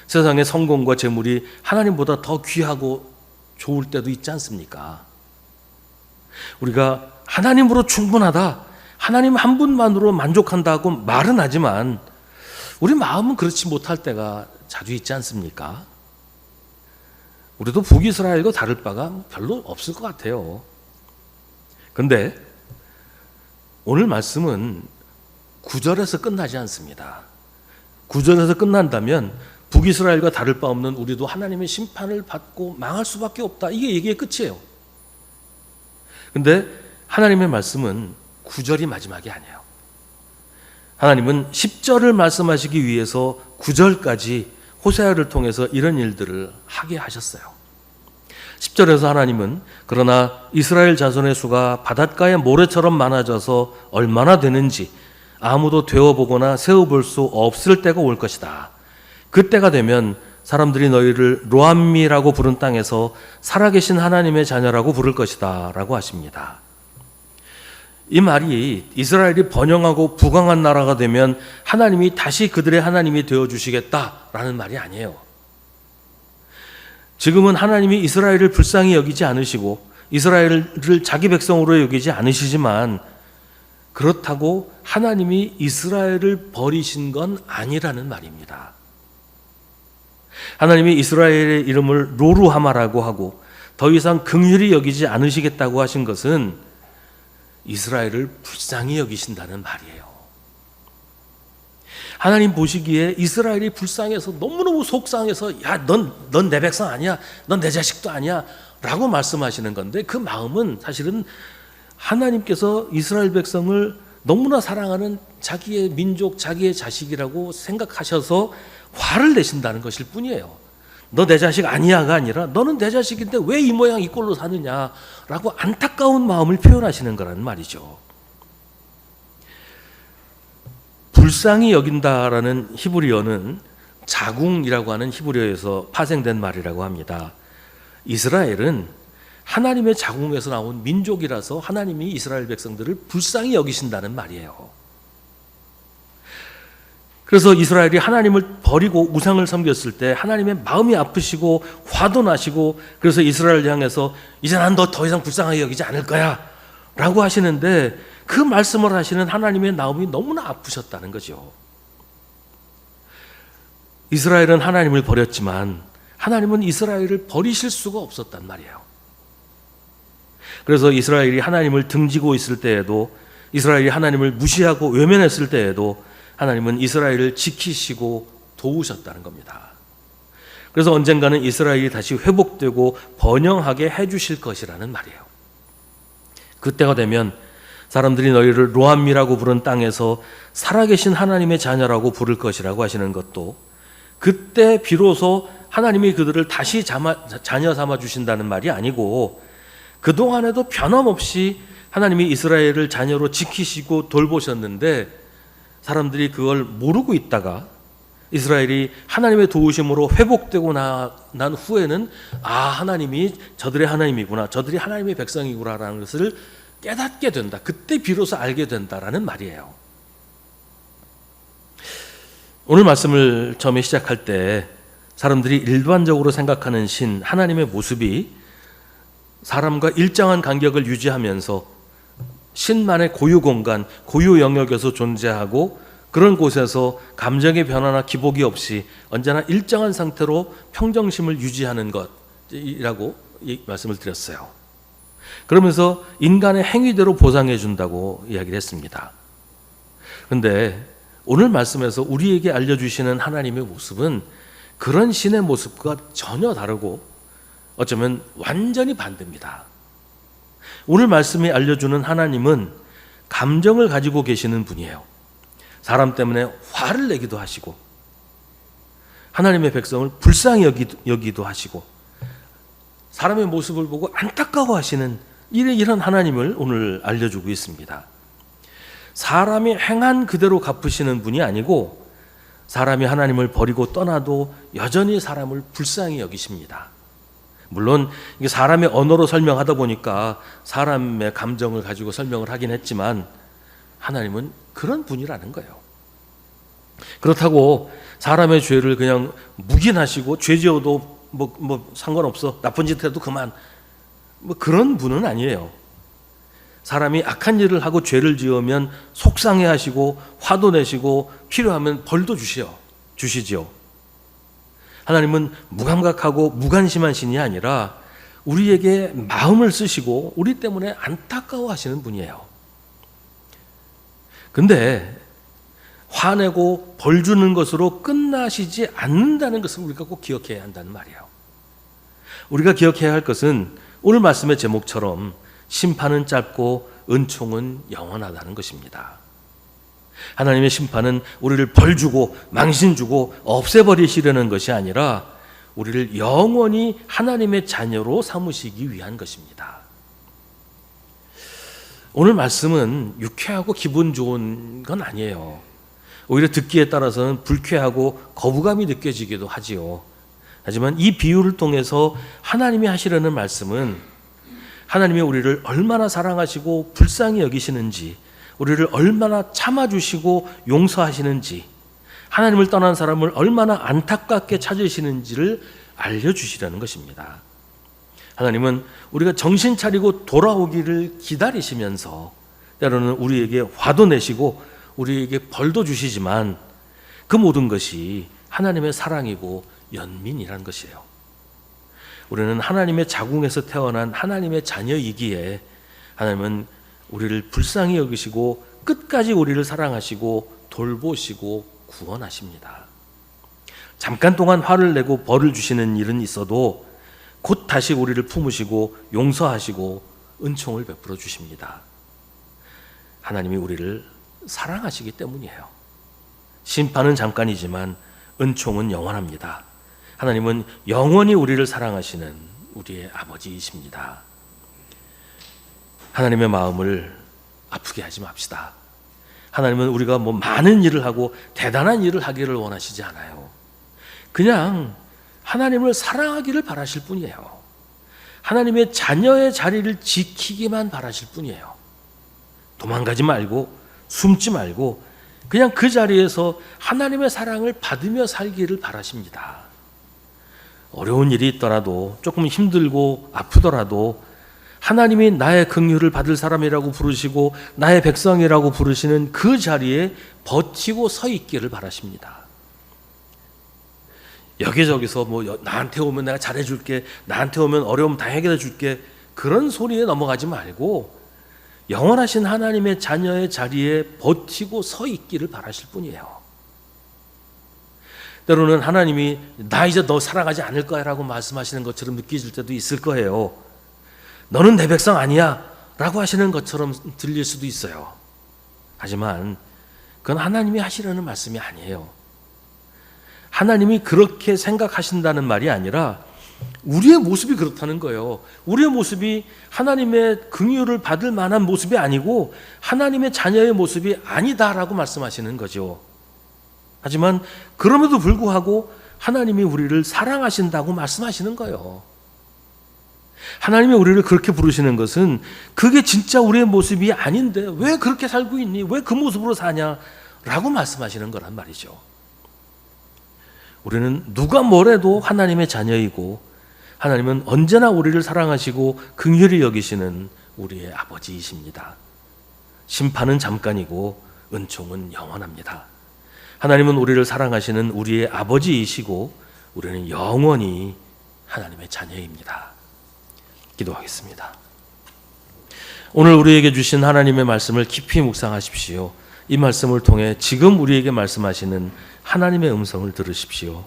세상의 성공과 재물이 하나님보다 더 귀하고 좋을 때도 있지 않습니까? 우리가 하나님으로 충분하다, 하나님 한 분만으로 만족한다고 말은 하지만 우리 마음은 그렇지 못할 때가 자주 있지 않습니까? 우리도 북이스라엘과 다를 바가 별로 없을 것 같아요. 그런데 오늘 말씀은 9절에서 끝나지 않습니다. 9절에서 끝난다면 북이스라엘과 다를 바 없는 우리도 하나님의 심판을 받고 망할 수밖에 없다. 이게 얘기의 끝이에요. 그런데 하나님의 말씀은 9절이 마지막이 아니에요. 하나님은 10절을 말씀하시기 위해서 9절까지 호세아를 통해서 이런 일들을 하게 하셨어요. 10절에서 하나님은 그러나 이스라엘 자손의 수가 바닷가의 모래처럼 많아져서 얼마나 되는지 아무도 되어보거나 세어볼 수 없을 때가 올 것이다. 그때가 되면 사람들이 너희를 로암미라고 부른 땅에서 살아계신 하나님의 자녀라고 부를 것이다 라고 하십니다. 이 말이 이스라엘이 번영하고 부강한 나라가 되면 하나님이 다시 그들의 하나님이 되어주시겠다라는 말이 아니에요. 지금은 하나님이 이스라엘을 불쌍히 여기지 않으시고 이스라엘을 자기 백성으로 여기지 않으시지만 그렇다고 하나님이 이스라엘을 버리신 건 아니라는 말입니다. 하나님이 이스라엘의 이름을 로루하마라고 하고 더 이상 긍휼히 여기지 않으시겠다고 하신 것은 이스라엘을 불쌍히 여기신다는 말이에요. 하나님 보시기에 이스라엘이 불쌍해서 너무너무 속상해서 야, 넌 내 백성 아니야, 넌 내 자식도 아니야 라고 말씀하시는 건데 그 마음은 사실은 하나님께서 이스라엘 백성을 너무나 사랑하는 자기의 민족, 자기의 자식이라고 생각하셔서 화를 내신다는 것일 뿐이에요. 너 내 자식 아니야가 아니라 너는 내 자식인데 왜 이 모양 이 꼴로 사느냐라고 안타까운 마음을 표현하시는 거라는 말이죠. 불쌍히 여긴다라는 히브리어는 자궁이라고 하는 히브리어에서 파생된 말이라고 합니다. 이스라엘은 하나님의 자궁에서 나온 민족이라서 하나님이 이스라엘 백성들을 불쌍히 여기신다는 말이에요. 그래서 이스라엘이 하나님을 버리고 우상을 섬겼을 때 하나님의 마음이 아프시고 화도 나시고 그래서 이스라엘을 향해서 이제 난 너 더 이상 불쌍하게 여기지 않을 거야 라고 하시는데 그 말씀을 하시는 하나님의 마음이 너무나 아프셨다는 거죠. 이스라엘은 하나님을 버렸지만 하나님은 이스라엘을 버리실 수가 없었단 말이에요. 그래서 이스라엘이 하나님을 등지고 있을 때에도 이스라엘이 하나님을 무시하고 외면했을 때에도 하나님은 이스라엘을 지키시고 도우셨다는 겁니다. 그래서 언젠가는 이스라엘이 다시 회복되고 번영하게 해주실 것이라는 말이에요. 그때가 되면 사람들이 너희를 로암미라고 부른 땅에서 살아계신 하나님의 자녀라고 부를 것이라고 하시는 것도 그때 비로소 하나님이 그들을 다시 자녀 삼아 주신다는 말이 아니고 그동안에도 변함없이 하나님이 이스라엘을 자녀로 지키시고 돌보셨는데 사람들이 그걸 모르고 있다가 이스라엘이 하나님의 도우심으로 회복되고 난 후에는 하나님이 저들의 하나님이구나, 저들이 하나님의 백성이구나라는 것을 깨닫게 된다. 그때 비로소 알게 된다라는 말이에요. 오늘 말씀을 처음에 시작할 때 사람들이 일반적으로 생각하는 신, 하나님의 모습이 사람과 일정한 간격을 유지하면서 신만의 고유 공간, 고유 영역에서 존재하고 그런 곳에서 감정의 변화나 기복이 없이 언제나 일정한 상태로 평정심을 유지하는 것이라고 말씀을 드렸어요. 그러면서 인간의 행위대로 보상해 준다고 이야기를 했습니다. 그런데 오늘 말씀에서 우리에게 알려주시는 하나님의 모습은 그런 신의 모습과 전혀 다르고 어쩌면 완전히 반대입니다. 오늘 말씀이 알려주는 하나님은 감정을 가지고 계시는 분이에요. 사람 때문에 화를 내기도 하시고 하나님의 백성을 불쌍히 여기기도 하시고 사람의 모습을 보고 안타까워하시는 이런 하나님을 오늘 알려주고 있습니다. 사람이 행한 그대로 갚으시는 분이 아니고 사람이 하나님을 버리고 떠나도 여전히 사람을 불쌍히 여기십니다. 물론 이게 사람의 언어로 설명하다 보니까 사람의 감정을 가지고 설명을 하긴 했지만 하나님은 그런 분이라는 거예요. 그렇다고 사람의 죄를 그냥 묵인하시고 죄 지어도 뭐 상관없어, 나쁜 짓 해도 그만, 그런 분은 아니에요. 사람이 악한 일을 하고 죄를 지으면 속상해하시고 화도 내시고 필요하면 벌도 주시지요. 하나님은 무감각하고 무관심한 신이 아니라 우리에게 마음을 쓰시고 우리 때문에 안타까워하시는 분이에요. 근데 화내고 벌 주는 것으로 끝나시지 않는다는 것을 우리가 꼭 기억해야 한다는 말이에요. 우리가 기억해야 할 것은 오늘 말씀의 제목처럼 심판은 짧고 은총은 영원하다는 것입니다. 하나님의 심판은 우리를 벌 주고 망신 주고 없애버리시려는 것이 아니라 우리를 영원히 하나님의 자녀로 삼으시기 위한 것입니다. 오늘 말씀은 유쾌하고 기분 좋은 건 아니에요. 오히려 듣기에 따라서는 불쾌하고 거부감이 느껴지기도 하지요. 하지만 이 비유를 통해서 하나님이 하시려는 말씀은 하나님이 우리를 얼마나 사랑하시고 불쌍히 여기시는지, 우리를 얼마나 참아주시고 용서하시는지, 하나님을 떠난 사람을 얼마나 안타깝게 찾으시는지를 알려주시려는 것입니다. 하나님은 우리가 정신 차리고 돌아오기를 기다리시면서 때로는 우리에게 화도 내시고 우리에게 벌도 주시지만 그 모든 것이 하나님의 사랑이고 연민이라는 것이에요. 우리는 하나님의 자궁에서 태어난 하나님의 자녀이기에 하나님은 우리를 불쌍히 여기시고 끝까지 우리를 사랑하시고 돌보시고 구원하십니다. 잠깐 동안 화를 내고 벌을 주시는 일은 있어도 곧 다시 우리를 품으시고 용서하시고 은총을 베풀어 주십니다. 하나님이 우리를 사랑하시기 때문이에요. 심판은 잠깐이지만 은총은 영원합니다. 하나님은 영원히 우리를 사랑하시는 우리의 아버지이십니다. 하나님의 마음을 아프게 하지 맙시다. 하나님은 우리가 많은 일을 하고 대단한 일을 하기를 원하시지 않아요. 그냥 하나님을 사랑하기를 바라실 뿐이에요. 하나님의 자녀의 자리를 지키기만 바라실 뿐이에요. 도망가지 말고 숨지 말고 그냥 그 자리에서 하나님의 사랑을 받으며 살기를 바라십니다. 어려운 일이 있더라도 조금 힘들고 아프더라도 하나님이 나의 긍휼을 받을 사람이라고 부르시고 나의 백성이라고 부르시는 그 자리에 버티고 서 있기를 바라십니다. 여기저기서 나한테 오면 내가 잘해줄게, 나한테 오면 어려움 다 해결해 줄게, 그런 소리에 넘어가지 말고 영원하신 하나님의 자녀의 자리에 버티고 서 있기를 바라실 뿐이에요. 때로는 하나님이 나 이제 너 사랑하지 않을 거야 라고 말씀하시는 것처럼 느껴질 때도 있을 거예요. 너는 내 백성 아니야 라고 하시는 것처럼 들릴 수도 있어요. 하지만 그건 하나님이 하시려는 말씀이 아니에요. 하나님이 그렇게 생각하신다는 말이 아니라 우리의 모습이 그렇다는 거예요. 우리의 모습이 하나님의 긍휼을 받을 만한 모습이 아니고 하나님의 자녀의 모습이 아니다라고 말씀하시는 거죠. 하지만 그럼에도 불구하고 하나님이 우리를 사랑하신다고 말씀하시는 거예요. 하나님이 우리를 그렇게 부르시는 것은 그게 진짜 우리의 모습이 아닌데 왜 그렇게 살고 있니? 왜 그 모습으로 사냐? 라고 말씀하시는 거란 말이죠. 우리는 누가 뭐래도 하나님의 자녀이고 하나님은 언제나 우리를 사랑하시고 긍휼히 여기시는 우리의 아버지이십니다. 심판은 잠깐이고 은총은 영원합니다. 하나님은 우리를 사랑하시는 우리의 아버지이시고 우리는 영원히 하나님의 자녀입니다. 기도하겠습니다. 오늘 우리에게 주신 하나님의 말씀을 깊이 묵상하십시오. 이 말씀을 통해 지금 우리에게 말씀하시는 하나님의 음성을 들으십시오.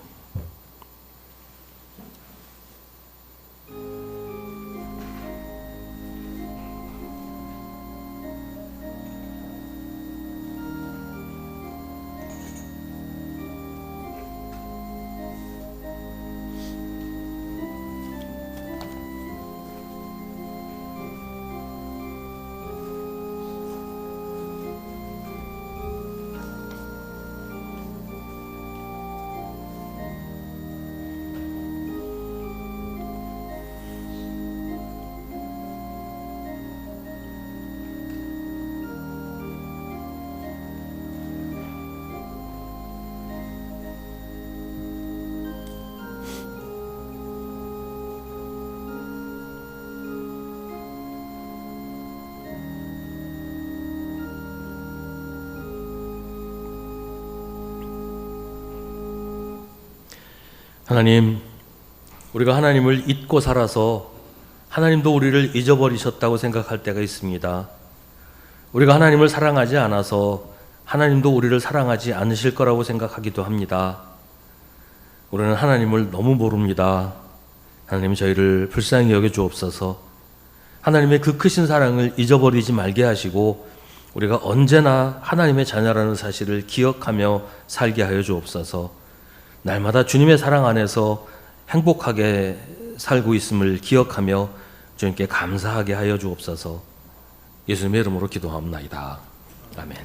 하나님, 우리가 하나님을 잊고 살아서 하나님도 우리를 잊어버리셨다고 생각할 때가 있습니다. 우리가 하나님을 사랑하지 않아서 하나님도 우리를 사랑하지 않으실 거라고 생각하기도 합니다. 우리는 하나님을 너무 모릅니다. 하나님, 저희를 불쌍히 여겨주옵소서. 하나님의 그 크신 사랑을 잊어버리지 말게 하시고 우리가 언제나 하나님의 자녀라는 사실을 기억하며 살게 하여 주옵소서. 날마다 주님의 사랑 안에서 행복하게 살고 있음을 기억하며 주님께 감사하게 하여 주옵소서. 예수님의 이름으로 기도하옵나이다. 아멘.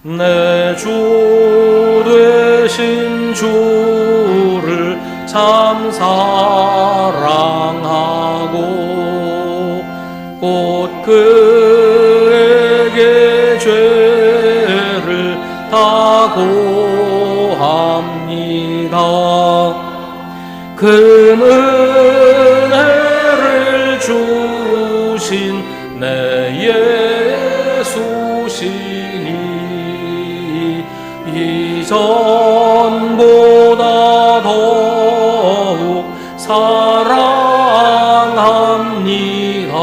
내 주 되신 주를 참 사랑하고 곧 그에게 죄를 다 고합니다. 큰 은혜를 주신 내 예수시니 이전보다 더욱 사랑합니다.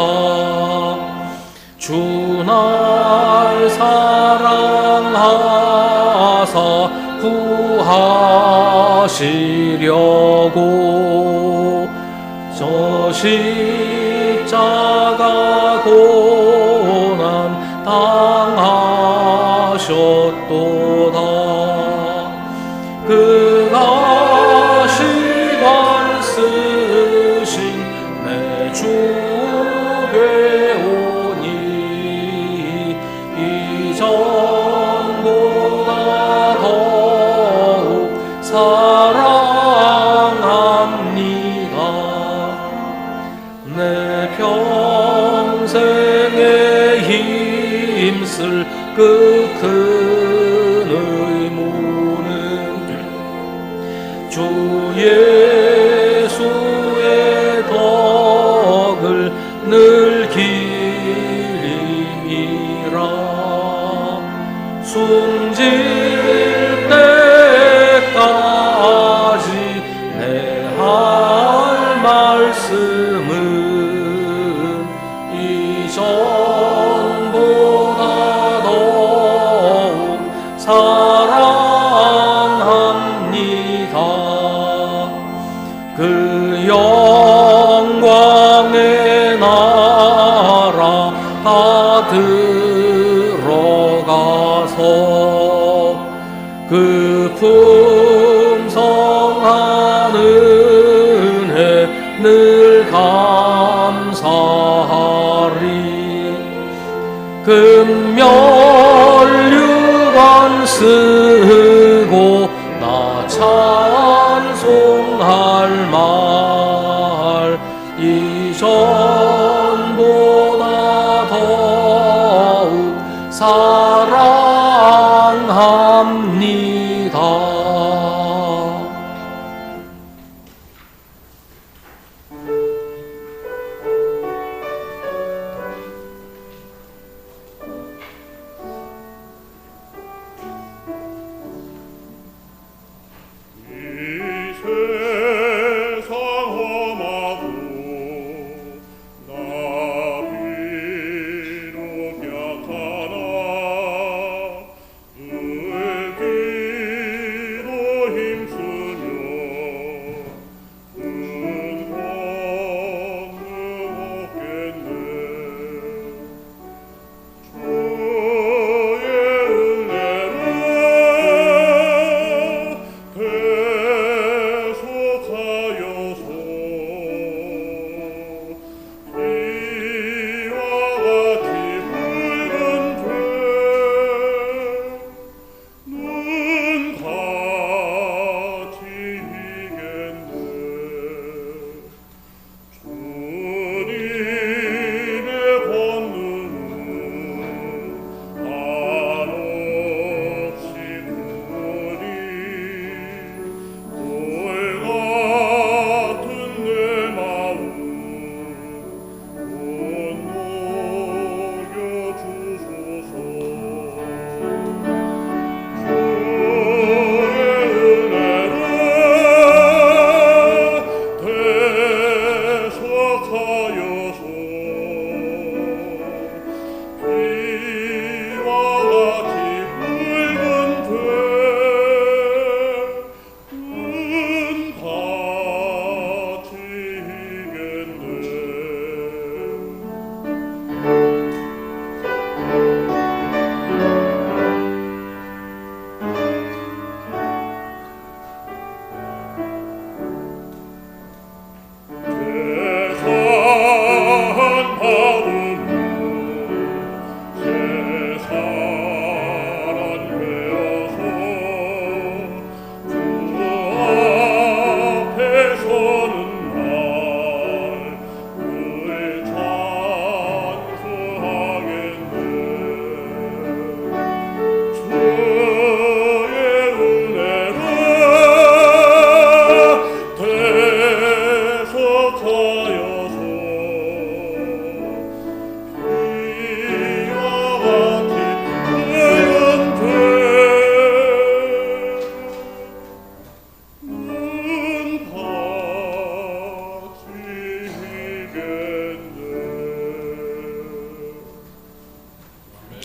주 날 사랑하사 구하시려고 저 십자가 고난 당하셨도다. 그가 시발 쓰신 내 주께 오니 이전보다 더욱 사랑합니다. 내 평생에 힘쓸 그 큰 의무는 주 예수의 덕을 늘 기림이라. 숨질 때까지 내 할 말씀은 이전보다 더욱 사랑합니다. 그 영광의 나라 다 들어가서 그 풍성한 은혜 늘 감사하리. 금면류관 쓰고 나 찬송할 말 이전보다 사랑합니다.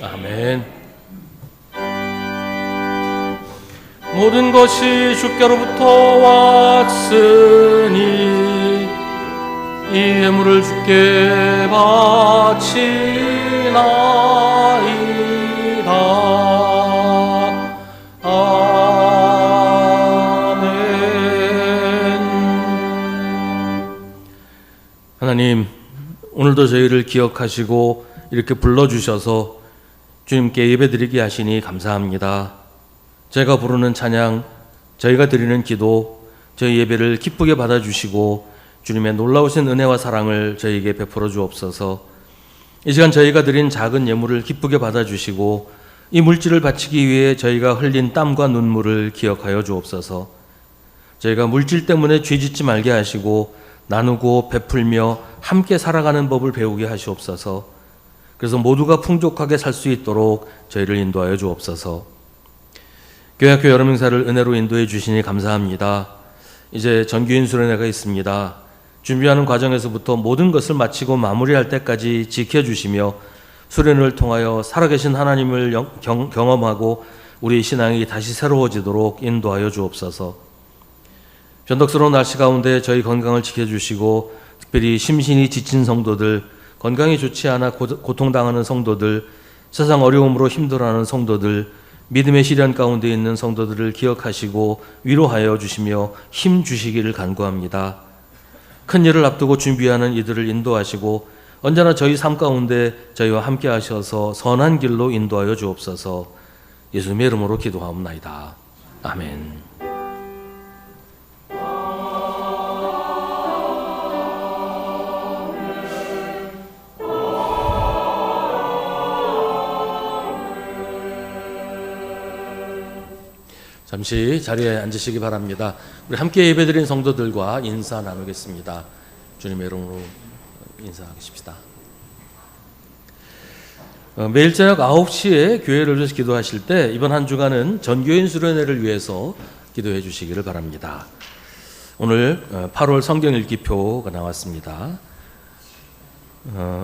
아멘. 모든 것이 주께로부터 왔으니 이 예물을 주께 바치나이다. 아멘. 하나님, 오늘도 저희를 기억하시고 이렇게 불러주셔서 주님께 예배드리게 하시니 감사합니다. 제가 부르는 찬양, 저희가 드리는 기도, 저희 예배를 기쁘게 받아주시고 주님의 놀라우신 은혜와 사랑을 저희에게 베풀어 주옵소서. 이 시간 저희가 드린 작은 예물을 기쁘게 받아주시고 이 물질을 바치기 위해 저희가 흘린 땀과 눈물을 기억하여 주옵소서. 저희가 물질 때문에 죄짓지 말게 하시고 나누고 베풀며 함께 살아가는 법을 배우게 하시옵소서. 그래서 모두가 풍족하게 살 수 있도록 저희를 인도하여 주옵소서. 교회학교 여름행사를 은혜로 인도해 주시니 감사합니다. 이제 정규인 수련회가 있습니다. 준비하는 과정에서부터 모든 것을 마치고 마무리할 때까지 지켜주시며 수련을 통하여 살아계신 하나님을 경험하고 우리 신앙이 다시 새로워지도록 인도하여 주옵소서. 변덕스러운 날씨 가운데 저희 건강을 지켜주시고 특별히 심신이 지친 성도들, 건강이 좋지 않아 고통당하는 성도들, 세상 어려움으로 힘들어하는 성도들, 믿음의 시련 가운데 있는 성도들을 기억하시고 위로하여 주시며 힘 주시기를 간구합니다. 큰 일을 앞두고 준비하는 이들을 인도하시고 언제나 저희 삶 가운데 저희와 함께 하셔서 선한 길로 인도하여 주옵소서. 예수님의 이름으로 기도하옵나이다. 아멘. 잠시 자리에 앉으시기 바랍니다. 우리 함께 예배드린 성도들과 인사 나누겠습니다. 주님의 이름으로 인사하십시다. 매일 저녁 9시에 교회를 위해서 기도하실 때 이번 한 주간은 전교인 수련회를 위해서 기도해 주시기를 바랍니다. 오늘 8월 성경 읽기표가 나왔습니다.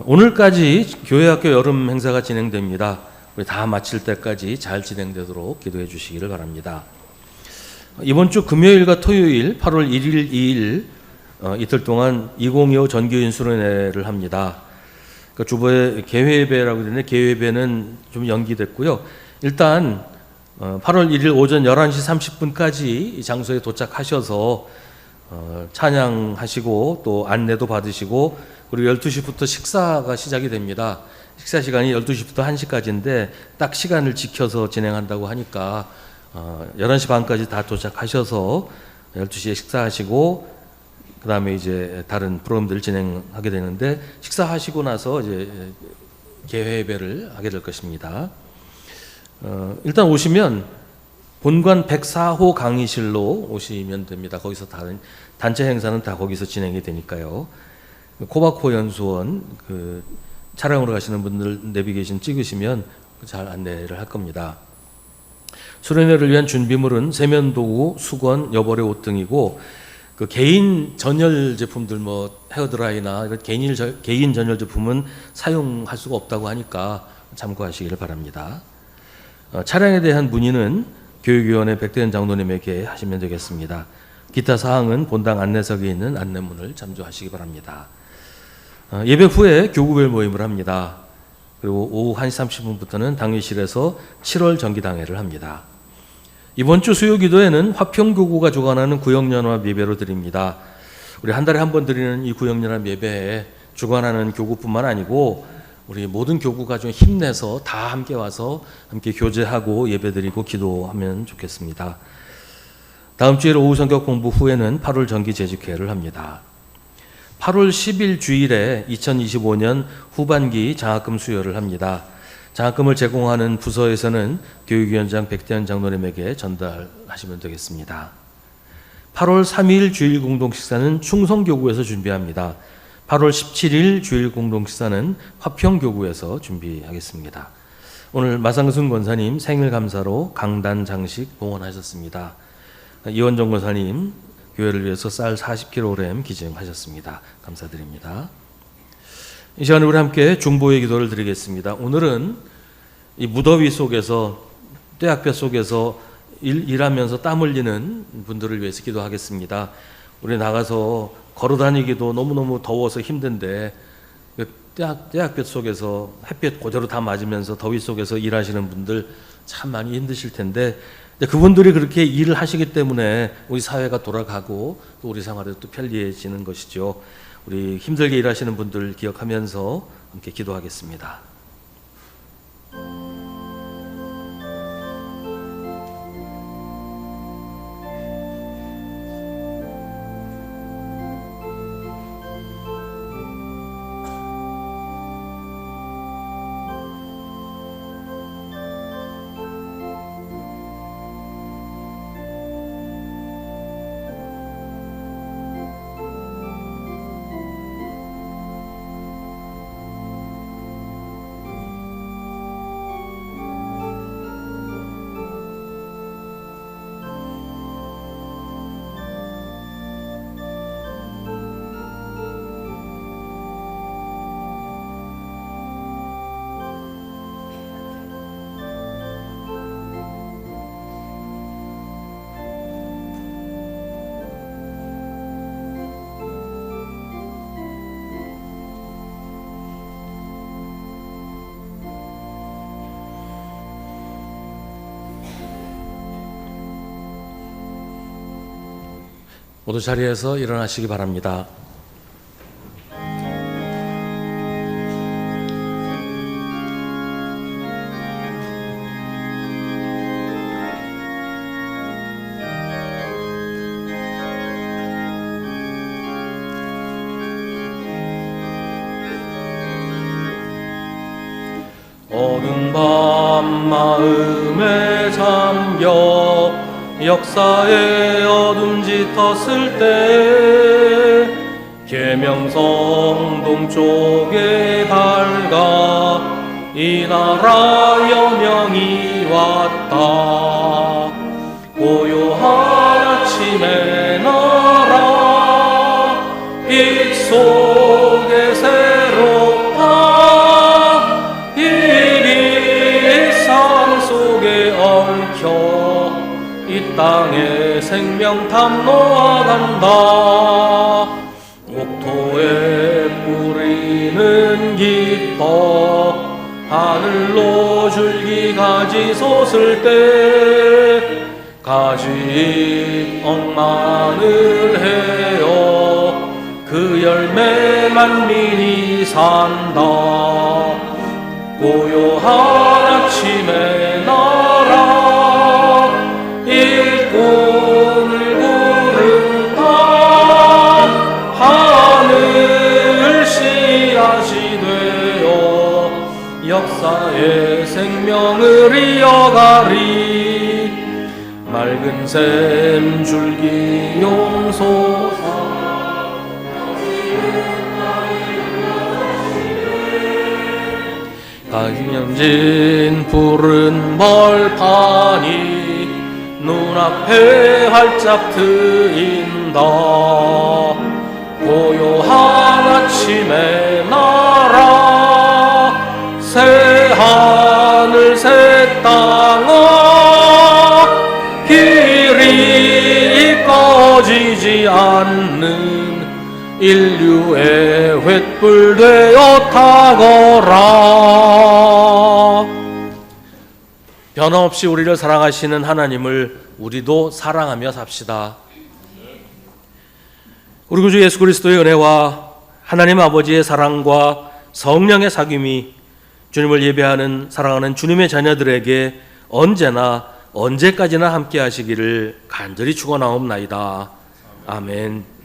오늘까지 교회학교 여름 행사가 진행됩니다. 우리 다 마칠 때까지 잘 진행되도록 기도해 주시기를 바랍니다. 이번 주 금요일과 토요일 8월 1일, 2일 이틀 동안 2025 전교인 수련회를 합니다. 그 주보에 개회배라고 되는데 개회배는 좀 연기됐고요. 일단 8월 1일 오전 11시 30분까지 이 장소에 도착하셔서 찬양하시고 또 안내도 받으시고 그리고 12시부터 식사가 시작이 됩니다. 식사 시간이 12시부터 1시까지인데 딱 시간을 지켜서 진행한다고 하니까 11시 반까지 다 도착하셔서 12시에 식사하시고 그 다음에 이제 다른 프로그램들 진행하게 되는데 식사하시고 나서 이제 개회배를 하게 될 것입니다. 일단 오시면 본관 104호 강의실로 오시면 됩니다. 거기서 다른 단체 행사는 다 거기서 진행이 되니까요. 코바코 연수원 그 차량으로 가시는 분들 내비게이션 찍으시면 잘 안내를 할 겁니다. 수련회를 위한 준비물은 세면도구, 수건, 여벌의 옷 등이고 그 개인 전열 제품들 뭐 헤어드라이나 이런 개인 전열 제품은 사용할 수가 없다고 하니까 참고하시기를 바랍니다. 차량에 대한 문의는 교육위원회 백대현 장로님에게 하시면 되겠습니다. 기타 사항은 본당 안내석에 있는 안내문을 참조하시기 바랍니다. 예배 후에 교구별 모임을 합니다. 그리고 오후 1시 30분부터는 당회실에서 7월 정기당회를 합니다. 이번 주 수요 기도회는 화평교구가 주관하는 구역연합 예배로 드립니다. 우리 한 달에 한 번 드리는 이 구역연합 예배에 주관하는 교구뿐만 아니고 우리 모든 교구가 좀 힘내서 다 함께 와서 함께 교제하고 예배드리고 기도하면 좋겠습니다. 다음 주일 오후 성경 공부 후에는 8월 정기 재직회를 합니다. 8월 10일 주일에 2025년 후반기 장학금 수여를 합니다. 장학금을 제공하는 부서에서는 교육위원장 백대현 장로님에게 전달하시면 되겠습니다. 8월 3일 주일 공동식사는 충성교구에서 준비합니다. 8월 17일 주일 공동식사는 화평교구에서 준비하겠습니다. 오늘 마상순 권사님 생일 감사로 강단 장식 봉헌하셨습니다. 이원정 권사님 교회를 위해서 쌀 40kg 기증하셨습니다. 감사드립니다. 이 시간에 우리 함께 중보의 기도를 드리겠습니다. 오늘은 이 무더위 속에서 떼학볕 속에서 일하면서 땀 흘리는 분들을 위해서 기도하겠습니다. 우리 나가서 걸어다니기도 너무너무 더워서 힘든데 떼학볕 속에서 햇볕 그대로 다 맞으면서 더위 속에서 일하시는 분들 참 많이 힘드실 텐데 그분들이 그렇게 일을 하시기 때문에 우리 사회가 돌아가고 또 우리 생활이 또 편리해지는 것이죠. 우리 힘들게 일하시는 분들 기억하면서 함께 기도하겠습니다. 모두 자리에서 일어나시기 바랍니다. 어두운 밤 마음에 잠겨 역사의 어둠 짙었을 때 계명성 동쪽에 달가 이 나라 여명이 왔다. 고요한 아침의 나라 빛 속에 새롭다. 이 일상 속에 얽혀 이 땅에 생명 탐로하간다. 옥토의 뿌리는 깊어 하늘로 줄기가지 솟을 때 가지 억만을 헤어 그 열매 만민이 산다. 고요한 아침의 나라 일꾼을 부른다. 하늘 씨앗이 되어 역사의 생명을 이어가리. 맑은 샘 줄기 용솟아 가시명진 푸른 벌판이 눈앞에 활짝 트인다. 고요한 아침의 나라 새 하늘 새 땅아 길이 꺼지지 않는 인류의 횃불 되어 타거라. 변함없이 우리를 사랑하시는 하나님을 우리도 사랑하며 삽시다. 우리 구주 예수 그리스도의 은혜와 하나님 아버지의 사랑과 성령의 사귐이 주님을 예배하는 사랑하는 주님의 자녀들에게 언제나 언제까지나 함께 하시기를 간절히 축원하옵나이다. 아멘.